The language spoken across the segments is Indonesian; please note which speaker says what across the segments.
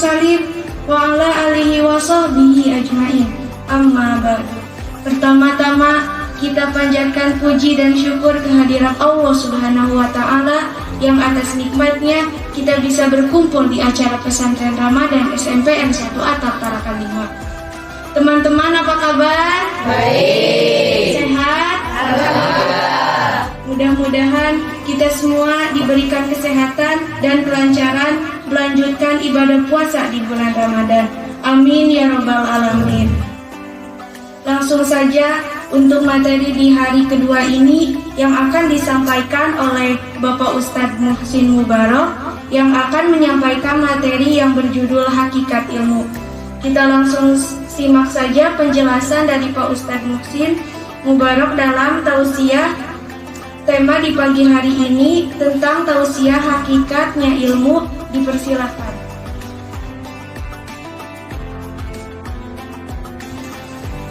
Speaker 1: mursalin wa ala alihi wa sahbihi ajmain. Amma ba'du. Pertama-tama kita panjatkan puji dan syukur kehadiran Allah Subhanahu wa taala yang atas nikmatnya kita bisa berkumpul di acara pesantren Ramadan SMPN 1 Atap Tarakan 5. Teman-teman, apa kabar?
Speaker 2: Baik.
Speaker 1: Sehat?
Speaker 2: Alhamdulillah.
Speaker 1: Mudah-mudahan kita semua diberikan kesehatan dan kelancaran melanjutkan ibadah puasa di bulan Ramadan. Amin ya rabbal alamin. Langsung saja untuk materi di hari kedua ini yang akan disampaikan oleh Bapak Ustadz Muhsin Mubarok yang akan menyampaikan materi yang berjudul Hakikat Ilmu. Kita langsung simak saja penjelasan dari Pak Ustadz Muhsin Mubarok dalam tausiah. Tema di pagi hari ini tentang tausiah hakikatnya ilmu. Dipersilakan.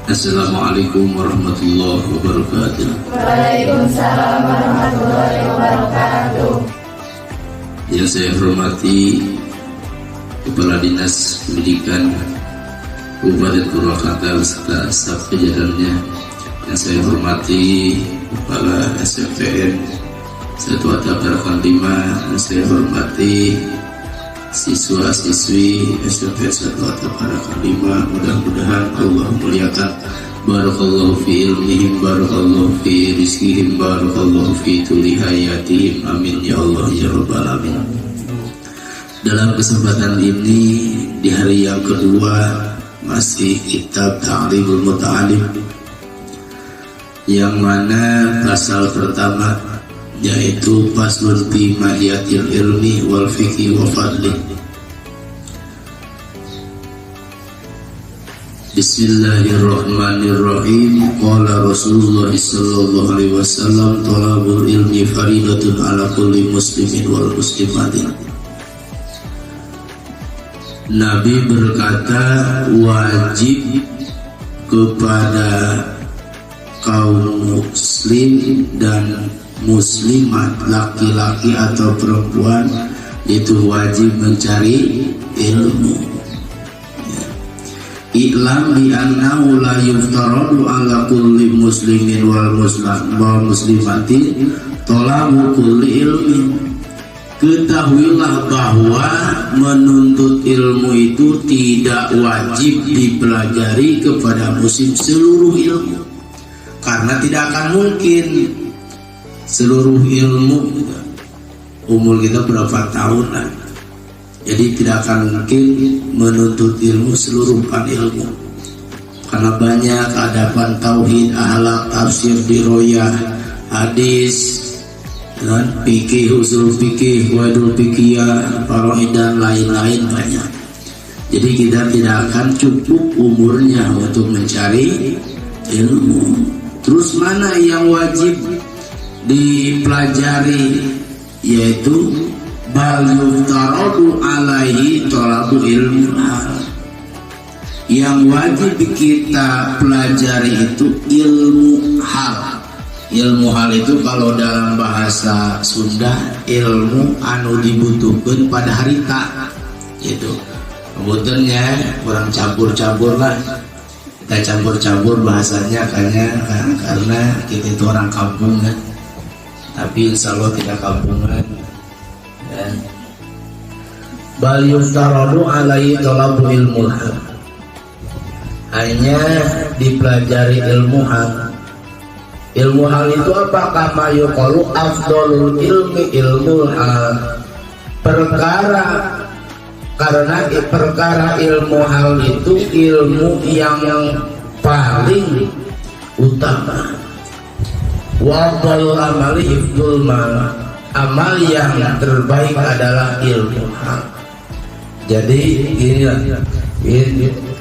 Speaker 3: Assalamualaikum warahmatullahi wabarakatuh.
Speaker 2: Waalaikumsalam warahmatullahi wabarakatuh.
Speaker 3: Yang saya hormati Kepala Dinas Pendidikan Kabupaten Purwakarta beserta staf jajarannya. Yang saya hormati Kepala SMPN 1 Atap Tarakan 5. Yang saya hormati siswa-siswi SMP 1 Atap Tarakan 5. Mudah-mudahan Allah muliakan. Barakallahu fi ilmihim, barakallahu fi rizkihim, barakallahu fi tuli hayatihim. Amin ya Allah ya rabbal alamin. Dalam kesempatan ini di hari yang kedua masih kitab Ta'limul Muta'alim, yang mana pasal pertama yaitu faslun fi ma'iyatil ilmi wal fiqhi wa fadli. Bismillahirrahmanirrahim. Qala Rasulullah sallallahu alaihi wasallam, talabul ilmi faridatun ala kulli muslimin wal muslimatin. Nabi berkata, wajib kepada kaum muslim dan muslimat, laki-laki atau perempuan, itu wajib mencari ilmu. I'lam bi annahu la yuftaradu ala kulli muslimin wal muslimatin talabu kulli ilmin. Ketahuilah bahwa menuntut ilmu itu tidak wajib dipelajari kepada muslim seluruh ilmu, karena tidak akan mungkin seluruh ilmu. Umur kita berapa tahun lah, jadi tidak akan mungkin menuntut ilmu seluruh ilmu, karena banyak adaban tauhid, akhlak, tafsir, diroyah, hadis, dan fikih, usul fikih, wadul fikiyah, faraid dan lain-lain banyak. Jadi kita tidak akan cukup umurnya untuk mencari ilmu. Terus mana yang wajib dipelajari, yaitu bal yuftaradu alaihi talabu ilmu. Yang wajib kita pelajari itu ilmu hal. Ilmu hal itu kalau dalam bahasa Sunda ilmu anu dibutuhkan pada harita, gitu. Kebetulannya kurang campur-campur lah. Kita campur-campur bahasanya karena kita itu orang kampung kan. Tapi insya Allah tidak kampungan. Dan bal yuftaradu alaihi talabu ilmu hal. Hanya dipelajari ilmu hal. Ilmu hal itu apa? Kama yuqalu afdalul ilmi ilmu hal. Karena perkara ilmu hal itu ilmu yang paling utama. Wa afdalul amali hifdzul mal. Amal yang terbaik adalah ilmu hal. Jadi ini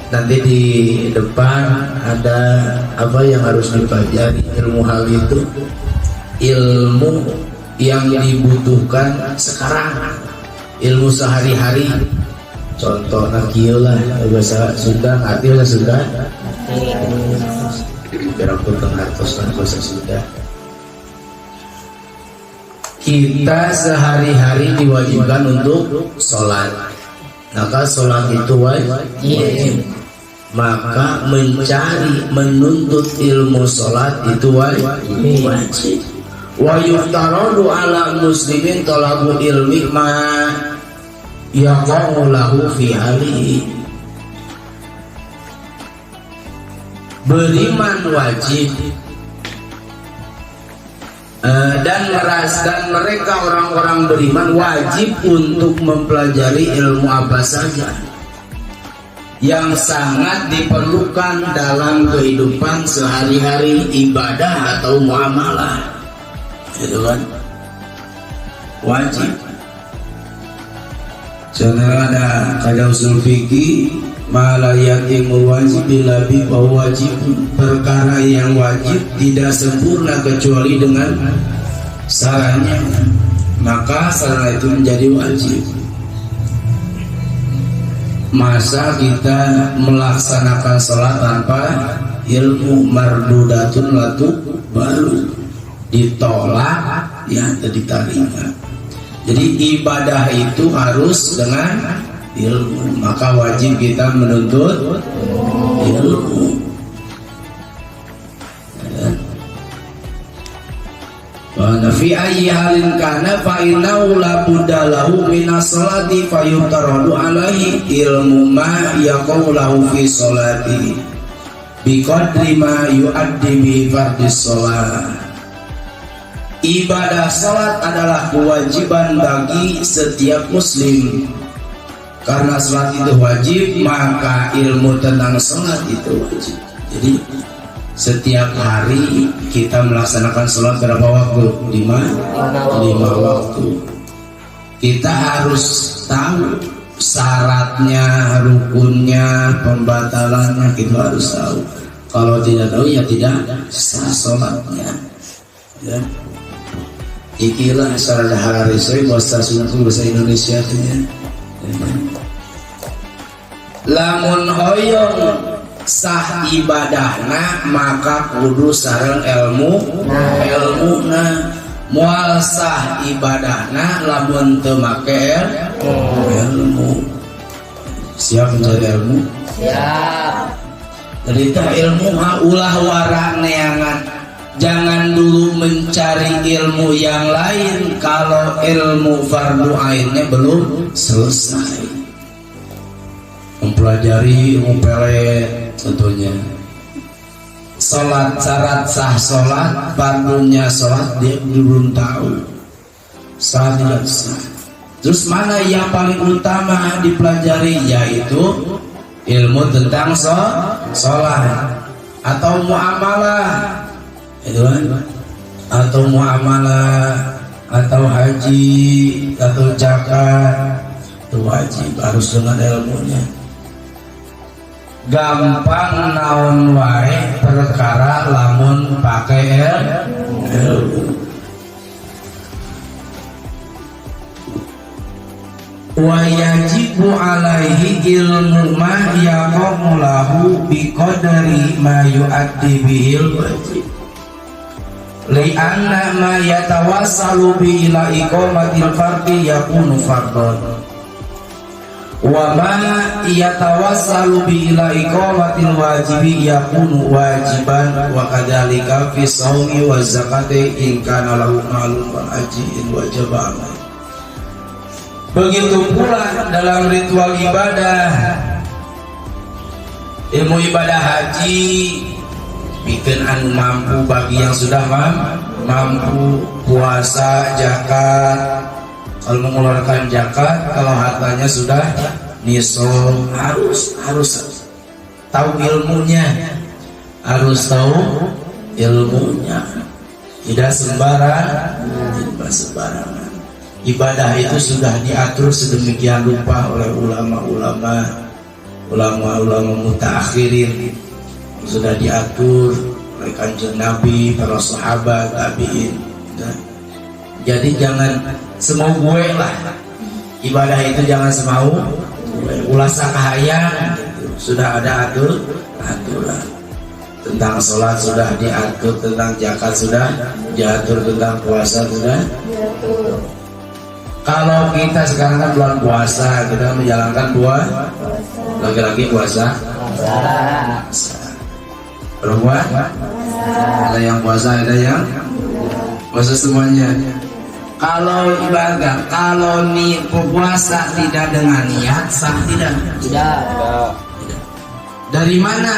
Speaker 3: nanti di depan ada apa yang harus dipelajari. Ilmu hal itu ilmu yang dibutuhkan sekarang, ilmu sehari-hari. Contoh kieu lah bahasa Sunda, ngerti bahasa Sunda? Berapa pengertos bahasa Sunda? Kita sehari-hari diwajibkan untuk sholat. Maka sholat itu wajib. Maka mencari, menuntut ilmu sholat itu wajib. Wa yuftaradu ala muslimin talabul ilmi ma yaqa'u lahu fi halihi. Beriman wajib, dan mereka orang-orang beriman wajib untuk mempelajari ilmu apa saja yang sangat diperlukan dalam kehidupan sehari-hari, ibadah atau muamalah, itu kan wajib. Jangan ada kada usul fikih malayatimul wajib bilabi bahwa wajib, perkara yang wajib tidak sempurna kecuali dengan syaratnya, maka syarat itu menjadi wajib. Masa kita melaksanakan sholat tanpa ilmu, mardudatun latu baru, ditolak ya diterima. Jadi ibadah itu harus dengan ilmu, maka wajib kita menuntut ilmu. Wa fi ayyi halin kana fa innahu la budda lahu min as-salati fa yutaradu alaihi ilmu ma yaqulu lahu fi salati bi qadri ma yuaddi bi fardhis shalah. Ibadah salat adalah kewajiban bagi setiap muslim. Karena salat itu wajib, maka ilmu tentang salat itu wajib. Jadi setiap hari kita melaksanakan sholat berapa waktu? 5 waktu. Kita harus tahu syaratnya, rukunnya, pembatalannya, kita harus tahu. Kalau tidak tahu ya tidak sah sholatnya. Ya. Ikilah syarat hari saya bahasa Indonesia ya. Lamun hoyong sah ibadahna maka kudu sareng ilmuna. Moal sah ibadahna lamun teu make ilmu. Siap mencari ilmu? Siap. Jadi ilmu ulah wara neangan. Jangan dulu mencari ilmu yang lain kalau ilmu fardu ainnya belum selesai. Mempelajari ilmu pelet tentunya. Sholat, syarat sah sholat, fardunya sholat dia belum tahu. Sholat tidak sah. Terus mana yang paling utama dipelajari, yaitu ilmu tentang sholat atau muamalah, itu kan? Atau muamalah, atau haji, atau zakat, itu wajib harus dengan ilmunya. Gampang naon wae perkara lamun pakai ilmu. Wa yajibu alaihi ilmu ma yaqamu lahu bi qadari ma yuaddi bihil wajib. Li'anna ma yatawassalu bi ila iqamatil fardhi yakunu fardhan. Wa ma yatawassalu bi ila iqamatil wajibi yakunu wajiban wa kadzalika fi shaumi wa zakati in kana lahu malun wa ajin wajaba. Begitu pula dalam ritual ibadah, ilmu ibadah haji bikin anu mampu bagi yang sudah mampu, puasa, zakat. Kalau mengeluarkan zakat, kalau hartanya sudah nisab, harus tahu ilmunya, tidak sembarangan. Ibadah itu sudah diatur sedemikian rupa oleh ulama mutaakhirin, sudah diatur oleh Kanjeng Nabi, para sahabat, tabi'in. Jadi jangan semau gue lah, ibadah itu jangan semau ulah sakahayang gitu. Sudah ada aturan tentang sholat, sudah diatur, tentang zakat sudah diatur, tentang puasa sudah diatur. Kalau kita sekarang kan bulan puasa, kita menjalankan laki-laki puasa, perempuan ada yang puasa, ada yang puasa semuanya. Kalau ibadah, kalau puasa tidak dengan niat sah tidak?
Speaker 2: Tidak.
Speaker 3: Dari mana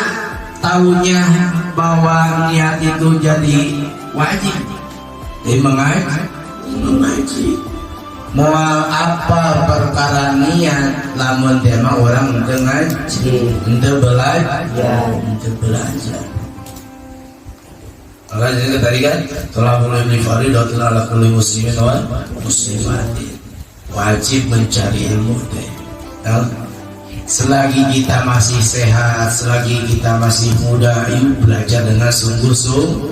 Speaker 3: tahunya bahwa niat itu jadi wajib? Dari mengaji. Mual apa perkara niat lamun tema orang ngaji untuk belajar. Maka jadi tadi kan telah boleh faridatun ala kulli muslimin wa muslimatin, wajib mencari ilmu deh. Selagi kita masih sehat, selagi kita masih muda, yuk belajar dengan sungguh-sungguh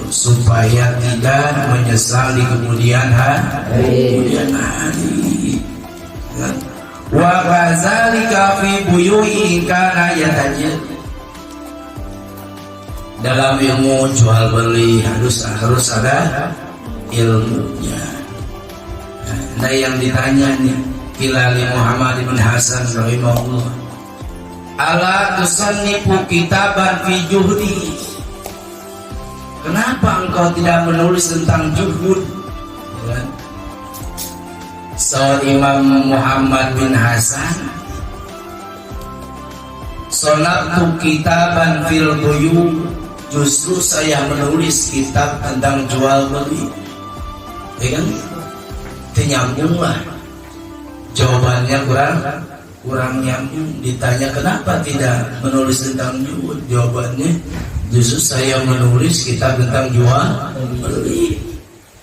Speaker 3: supaya tidak menyesal di kemudian hari. Wa kadzalika fi buyu'i kana yatajid. Dalam ilmu jual beli harus ada ilmunya. Nah, yang ditanya nih Kilali Muhammad bin Hasan rahimahullah, ala tusannifu kitaban fi juhdi. Kenapa engkau tidak menulis tentang juhud? Imam Muhammad bin Hasan, sonatu kitaban fil buyu, justru saya menulis kitab tentang jual beli. Ya kan? Nyambung lah. Jawabannya kurang nyambung. Ditanya kenapa tidak menulis tentang juhud, jawabannya justru saya menulis kitab tentang jual beli.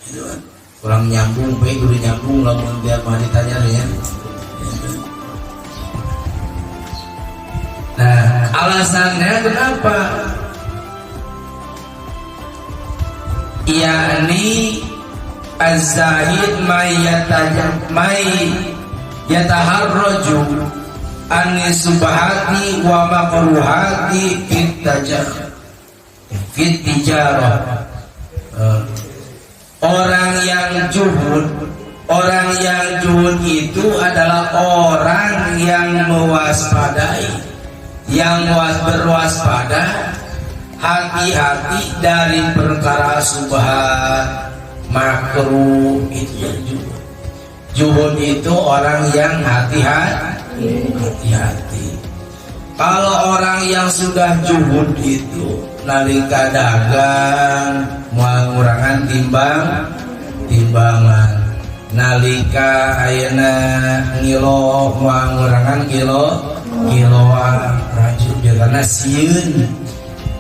Speaker 3: Gitu kan? Kurang nyambung, baik udah nyambung lah tiap hari ditanya ya. Nah, alasannya kenapa? Yani az-zahid may yataharraju an subhati wa makruhati fit tijarah. Orang yang juhud itu adalah orang yang mewaspadai, yang berwaspada, hati-hati dari perkara subhat, makruh. Itu yang juhud. Juhud itu orang yang hati-hati. Kalau orang yang sudah juhud itu nalika dagang mengurangan timbangan, nalika ayeuna ngilo mengurangan kiloan, rajin dia karena sieun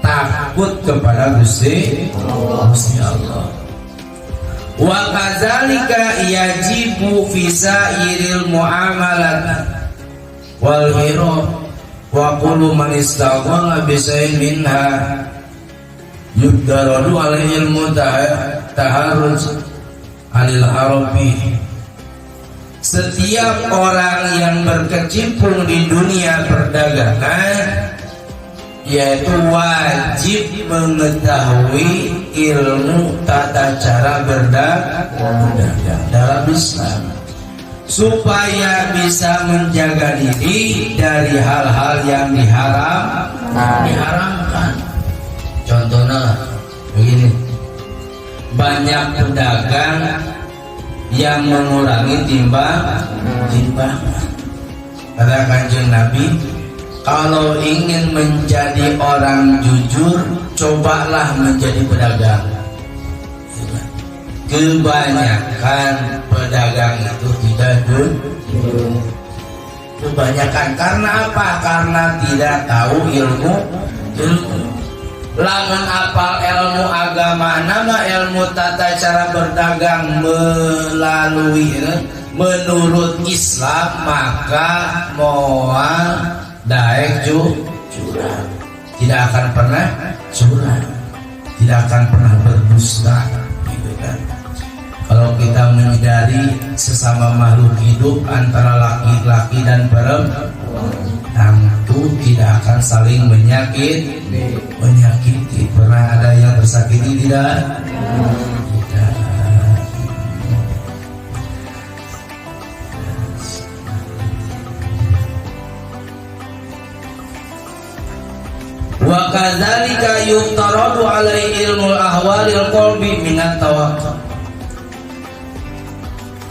Speaker 3: takut kepada Gusti Allah. Wa kadzalika yajibu fi sairil muamalat wal hira wa kullu man istaghala bi shay'in minha yuddaradu alaihi ilmu taharruz anil harabi. Setiap orang yang berkecimpung di dunia perdagangan yaitu wajib mengetahui ilmu tata cara berdagang dalam Islam supaya bisa menjaga diri dari hal-hal yang diharamkan. Contohnya begini, banyak pedagang yang mengurangi timbangan. Kata Kanjeng Nabi, kalau ingin menjadi orang jujur, cobalah menjadi pedagang. Kebanyakan pedagang itu tidak jujur. Kebanyakan karena apa? Karena tidak tahu ilmu. Lamun apal ilmu agama, nama ilmu tata cara berdagang melalui menurut Islam, maka moal daek curang, tidak akan pernah curang, tidak akan pernah berdusta, gitu kan? Kalau kita menyadari sesama makhluk hidup antara laki-laki dan perempuan, tentu tidak akan saling menyakiti. Pernah ada yang tersakiti tidak? Tidak.
Speaker 4: Wa kadzalika yuftaradu alaihi ilmul ahwalil qalbi minat tawakkul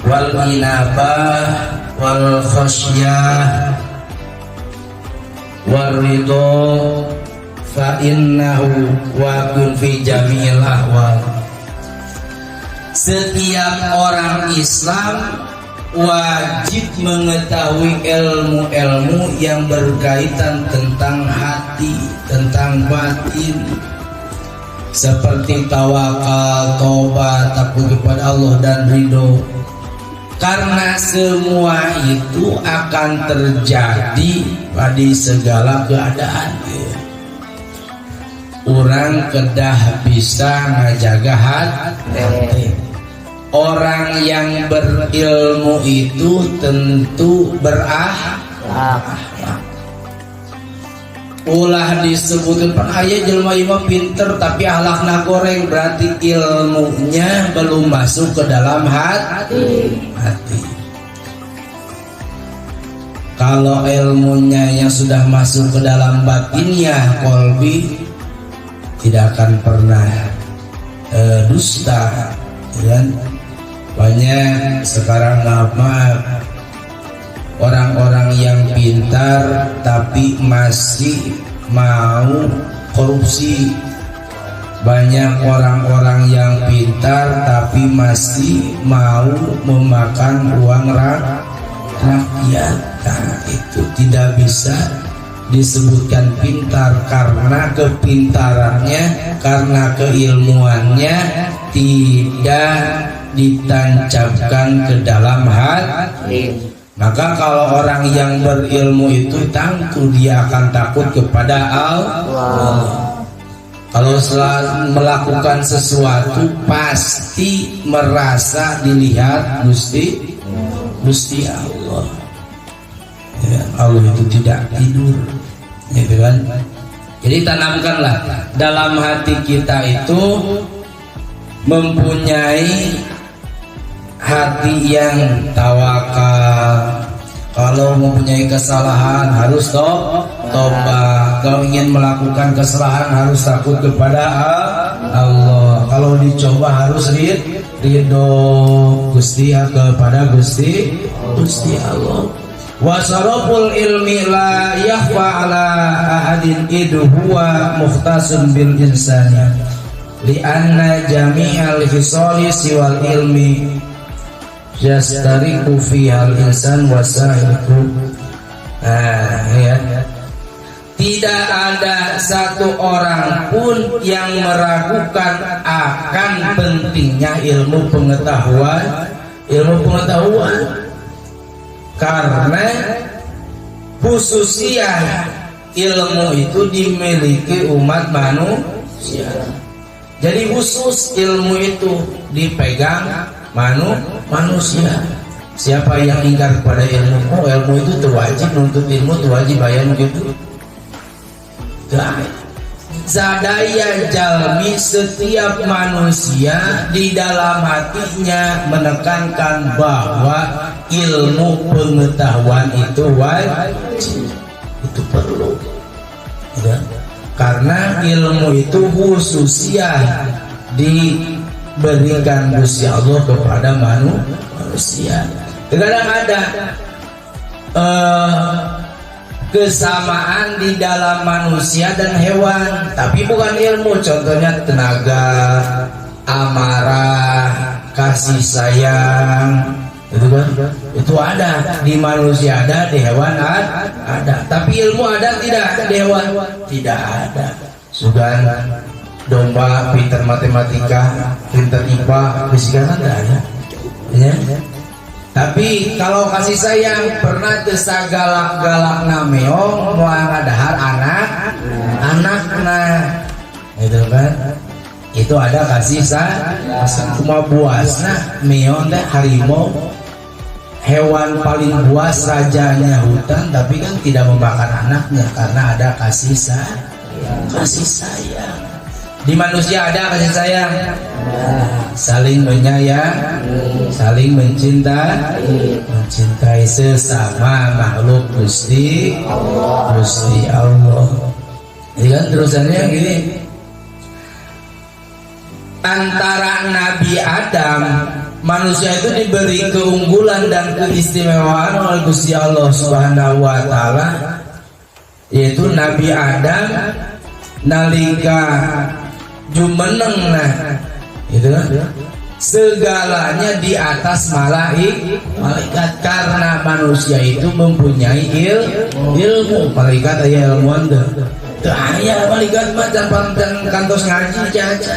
Speaker 4: wal inabah wal khasyah wal ridho fa innahu waqun fi jami'il ahwal. Setiap orang Islam wajib mengetahui ilmu-ilmu yang berkaitan tentang hati, tentang batin, seperti tawakal, tobat, takut kepada Allah dan ridho. Karena semua itu akan terjadi pada segala keadaan. Orang kedah bisa ngajaga hati. Orang yang berilmu itu tentu berakhlak. Ulah disebutkan ayah jelma imam pinter tapi akhlakna goreng, berarti ilmunya belum masuk ke dalam hati. Kalau ilmunya yang sudah masuk ke dalam batinnya, kolbi, tidak akan pernah dusta, kan? Banyak sekarang maaf orang-orang yang pintar tapi masih mau korupsi. Banyak orang-orang yang pintar tapi masih mau memakan uang rakyat. Nah, itu tidak bisa disebutkan pintar, karena kepintarannya, karena keilmuannya tidak ditancapkan ke dalam hati. Maka kalau orang yang berilmu itu tentu dia akan takut kepada Allah. Kalau melakukan sesuatu pasti merasa dilihat Gusti Allah. Ya, Allah itu tidak tidur, gitu kan? Jadi tanamkanlah dalam hati kita itu mempunyai hati yang tawakal. Kalau mempunyai kesalahan harus tobat. Kalau ingin melakukan kesalahan harus takut kepada Allah. Kalau dicoba harus ridho Gusti kepada Gusti Allah. Wasaroful ilmi la yakhfa ala ahadin idhu huwa mukhtasun bil insani lianna jami'al hisali siwal ilmi yastariku fihal insan wasaiku. Ya. Tidak ada satu orang pun yang meragukan akan pentingnya ilmu pengetahuan, karena khususnya ilmu itu dimiliki umat manusia. Jadi khusus ilmu itu dipegang manusia. Siapa yang ingkar kepada ilmu, ilmu itu terwajib, nuntut ilmu terwajib bayar gitu. Zadaya jalmi, setiap manusia di dalam hatinya menekankan bahwa ilmu pengetahuan itu wajib, itu perlu, ya? Karena ilmu itu khususnya diberikan Gusti Allah kepada manusia. Kadang ada kesamaan di dalam manusia dan hewan, tapi bukan ilmu. Contohnya tenaga, amarah, kasih sayang, itu kan? Itu ada di manusia, ada di hewan ada. Tapi ilmu ada tidak di hewan? Tidak ada. Sugan domba pintar matematika, pintar IPA, fisika kan ada, ya. Tapi kalau kasih sayang pernah tesagalak-galak nameong mau ngadahar anak-anakna, itu kan? Itu ada kasih sayang. Cuma buasna meong teh harimau, hewan paling buas, rajanya hutan, tapi kan tidak memakan anaknya karena ada kasih sayang. Di manusia ada kasih sayang, saling menyayang, saling mencintai sesama makhluk Gusti Allah. Ya kan terusannya gini. Antara Nabi Adam, manusia itu diberi keunggulan dan keistimewaan oleh Gusti Allah Subhanahu wa taala, yaitu Nabi Adam nalika jumeneng itu kan segalanya di atas malaikat karena manusia itu mempunyai ilmu. Malaikat aya ilmuan teu aya malaikat macam panten kantos ngaji caca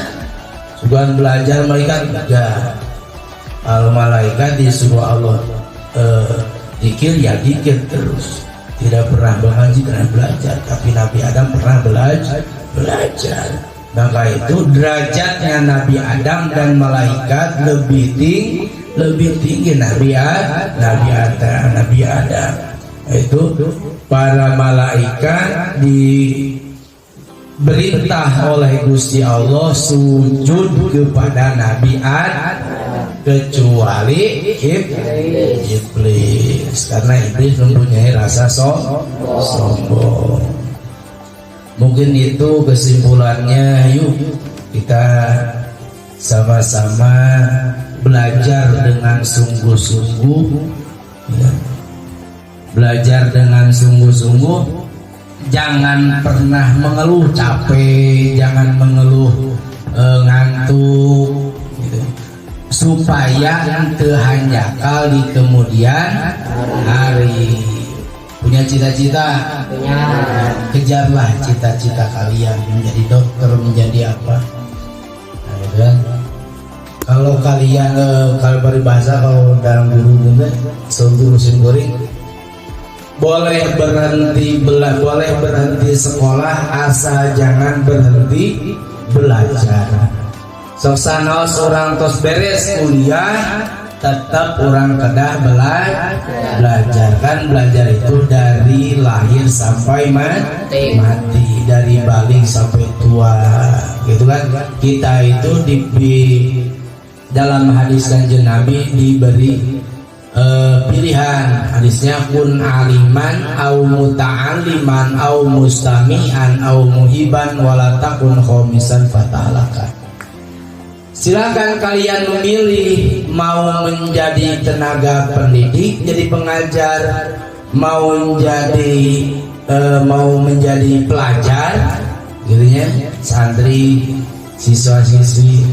Speaker 4: sugan belajar malaikat enggak. Kalau malaikat disuruh Allah zikir ya zikir terus, tidak pernah mengaji dan belajar. Tapi Nabi Adam pernah belajar. Maka itu derajatnya Nabi Adam dan malaikat lebih tinggi Nabi Adam. Itu para malaikat diperintah oleh Gusti Allah sujud kepada Nabi Adam kecuali iblis, karena iblis mempunyai rasa sombong. Mungkin itu kesimpulannya. Yuk kita sama-sama belajar dengan sungguh-sungguh ya. Belajar dengan sungguh-sungguh, jangan pernah mengeluh capek, jangan mengeluh ngantuk gitu. Supaya teu hanjakal di kemudian hari. Punya cita-cita? Kejarlah cita-cita kalian, menjadi dokter, menjadi apa. Nah, kan? Kalau kalian kalau peribahasa, kalau dalam guru juga seurusin goreng, boleh berhenti sekolah, asal jangan berhenti belajar. Soksana orang tos beres kuliah, tetap orang kedah belajar. Kan belajar itu dari lahir sampai mati, dari balik sampai tua gitu kan. Kita itu di dalam hadis Kanjeng Nabi diberi pilihan. Hadisnya kun aliman au muta'alliman au mustami'an au muhiban wala takun khomisan fatalaka. Silakan kalian memilih, mau menjadi tenaga pendidik, jadi pengajar, mau menjadi pelajar, gitu ya, santri, siswa-siswi,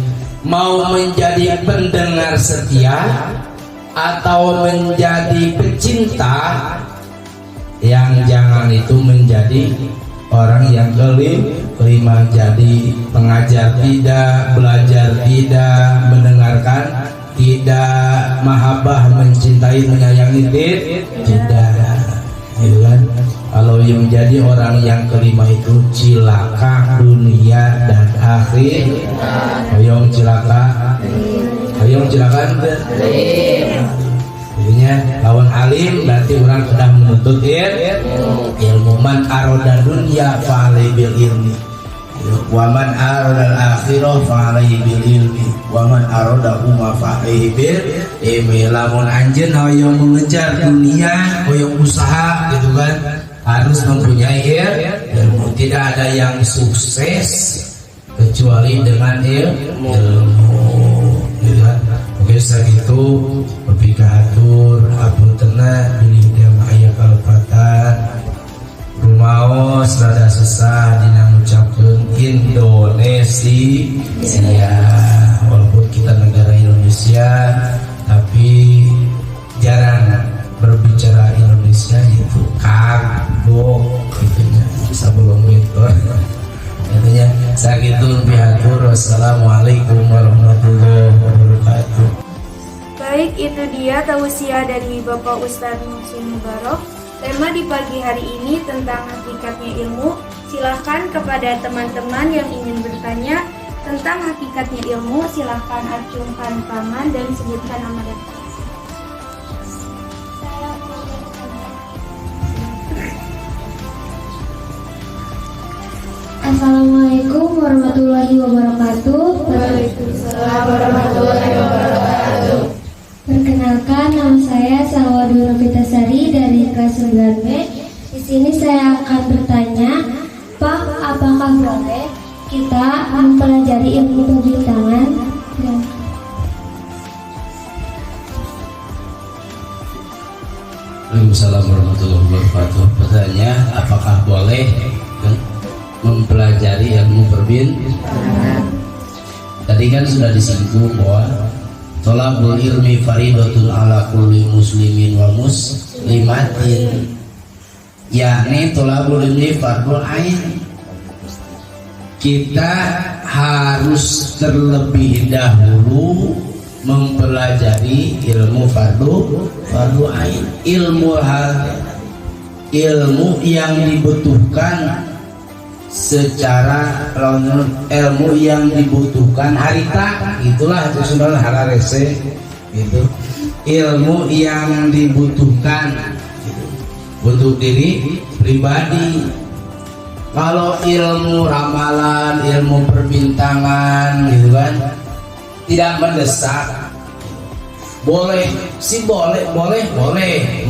Speaker 4: mau menjadi pendengar setia atau menjadi pecinta. Yang jangan itu menjadi orang yang kelima, jadi pengajar tidak, belajar tidak, mendengarkan tidak, mahabbah mencintai menyayangi tidak, gitu kan? Kalau yang menjadi orang yang kelima itu cilaka dunia dan akhir. Hoyong cilaka jadinya lawan alim berarti orang sudah menuntut ilmu. Man aroda dunya fa'alai bil ilmi, wa man aroda al-akhirah fa'alai bil ilmi, wa man aroda huma fa'alai bil ilmi. Lamun anjeun hoyong mengejar dunia, hoyong usaha gitu kan, harus mempunyai ilmu. Tidak ada yang sukses kecuali dengan ilmu gitu kan. Oke, segitu berpikatur apuntenna pilih jamaah kalpatan rumaos rada susah dina ngucapkeun Indonesia. Walaupun kita negara Indonesia, tapi jarang berbicara Indonesia itu kagok gitunya sebelum itu. Intinya sakitu bihatur. Wassalamualaikum warahmatullahi wabarakatuh.
Speaker 1: Baik, itu dia tausiah dari Bapak Ustadz Muhsin Mubarok. Tema di pagi hari ini tentang hakikatnya ilmu. Silahkan kepada teman-teman yang ingin bertanya tentang hakikatnya ilmu, silahkan acungkan tangan dan sebutkan nama dan kelas.
Speaker 5: Assalamualaikum warahmatullahi wabarakatuh.
Speaker 2: Waalaikumsalam warahmatullahi wabarakatuh.
Speaker 5: Perkenalkan, nama saya Salwa Dwi Novitasari dari kelas 9B. Di sini saya akan bertanya, Pak, apakah boleh kita mempelajari ilmu perbintangan? Dan
Speaker 4: Waalaikumsalam warahmatullahi wabarakatuh. Pertanyaan, apakah boleh mempelajari ilmu perbintangan? Tadi kan sudah disinggung bahwa thalabul ilmi faridatun ala kulli muslimin wa muslimatin, yakni thalabul ilmi fardhu ain. Kita harus terlebih dahulu mempelajari ilmu fardu ain, ilmu yang dibutuhkan secara ilmu yang dibutuhkan harita, itulah itu sudah hararese itu ilmu yang dibutuhkan gitu, untuk diri pribadi. Kalau ilmu ramalan, ilmu perbintangan gitu kan tidak mendesak, boleh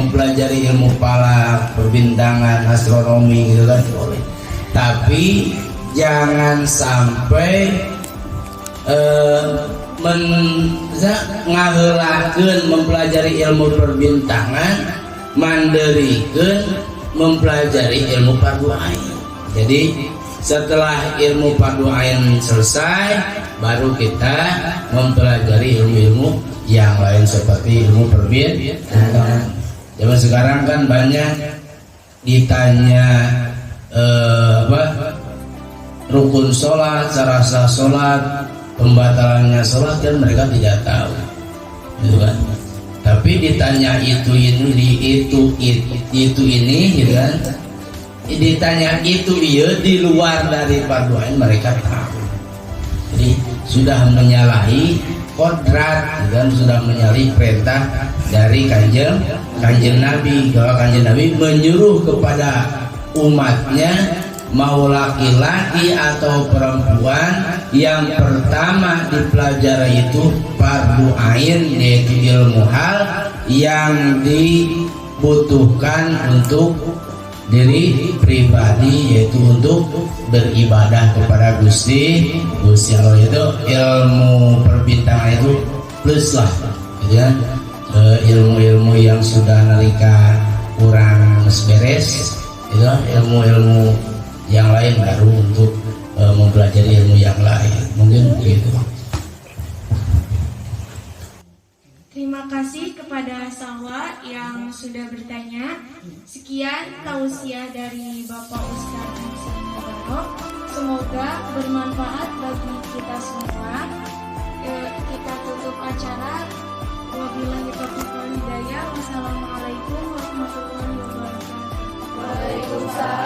Speaker 4: mempelajari ilmu falak, perbintangan, astronomi gitu kan boleh. Tapi jangan sampai ngaheulakeun mempelajari ilmu perbintangan manderikeun mempelajari ilmu fardu ain. Jadi setelah ilmu fardu ain selesai, baru kita mempelajari ilmu-ilmu yang lain seperti ilmu perbintangan. Zaman sekarang kan banyak ditanya rukun sholat, cara sah sholat, pembatalannya sholat, kan mereka tidak tahu, gitu kan. Tapi ditanya itu ini, gitu kan. Ditanya itu di luar dari fardu ain mereka tahu. Jadi sudah menyalahi kodrat dan sudah menyalahi perintah dari kanjeng Nabi. Kalau kanjeng Nabi menyuruh kepada umatnya, mau laki-laki atau perempuan, yang pertama dipelajari itu fardu ain, yaitu ilmu hal yang dibutuhkan untuk diri pribadi, yaitu untuk beribadah kepada Gusti Allah. Itu ilmu perbintangan itu plus lah, ya. Ilmu-ilmu yang sudah nalika kurang beres, itu ilmu-ilmu yang lain baru untuk mempelajari ilmu yang lain, mungkin begitu.
Speaker 1: Terima kasih kepada Salwa yang sudah bertanya. Sekian tausiah dari Bapak Ustadz Muslim Mubarak. Semoga bermanfaat bagi kita semua. Kita tutup acara. Wabillahi taufiq wal hidayah. Wassalamualaikum warahmatullahi wabarakatuh.
Speaker 2: Waalaikumsalam.